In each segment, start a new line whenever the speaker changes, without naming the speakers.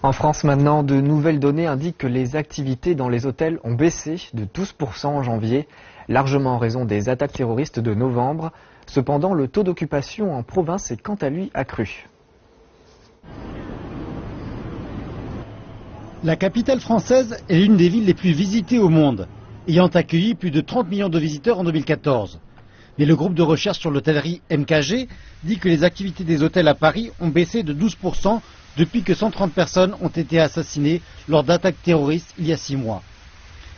En France maintenant, de nouvelles données indiquent que les activités dans les hôtels ont baissé de 12% en janvier, largement en raison des attaques terroristes de novembre. Cependant, le taux d'occupation en province est quant à lui accru.
La capitale française est l'une des villes les plus visitées au monde, ayant accueilli plus de 30 millions de visiteurs en 2014. Mais le groupe de recherche sur l'hôtellerie MKG dit que les activités des hôtels à Paris ont baissé de 12% depuis que 130 personnes ont été assassinées lors d'attaques terroristes il y a 6 mois.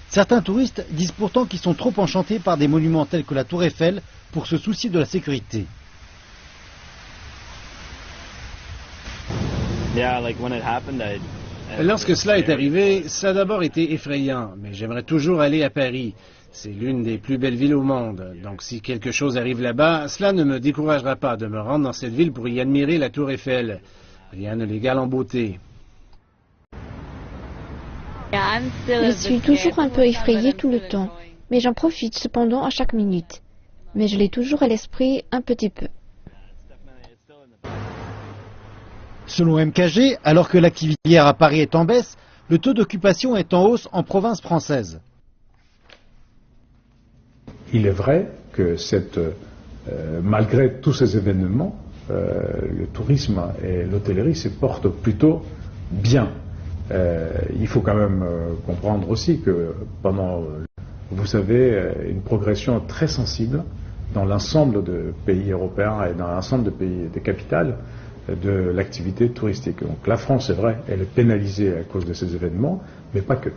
Certains touristes disent pourtant qu'ils sont trop enchantés par des monuments tels que la Tour Eiffel pour se soucier de la sécurité.
Lorsque cela est arrivé, ça a d'abord été effrayant, mais j'aimerais toujours aller à Paris. C'est l'une des plus belles villes au monde, donc si quelque chose arrive là-bas, cela ne me découragera pas de me rendre dans cette ville pour y admirer la Tour Eiffel. Rien ne l'égale en beauté.
Je suis toujours un peu effrayée tout le temps, mais j'en profite cependant à chaque minute. Mais je l'ai toujours à l'esprit un petit peu.
Selon MKG, alors que l'activité à Paris est en baisse, le taux d'occupation est en hausse en province française.
Il est vrai que malgré tous ces événements, le tourisme et l'hôtellerie se portent plutôt bien. Il faut quand même comprendre aussi que vous avez une progression très sensible dans l'ensemble des pays européens et dans l'ensemble des pays des capitales de l'activité touristique. Donc la France, c'est vrai, elle est pénalisée à cause de ces événements, mais pas que.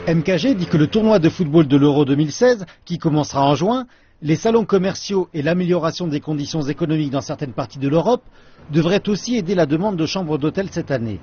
MKG dit que le tournoi de football de l'Euro 2016, qui commencera en juin, les salons commerciaux et l'amélioration des conditions économiques dans certaines parties de l'Europe devraient aussi aider la demande de chambres d'hôtel cette année.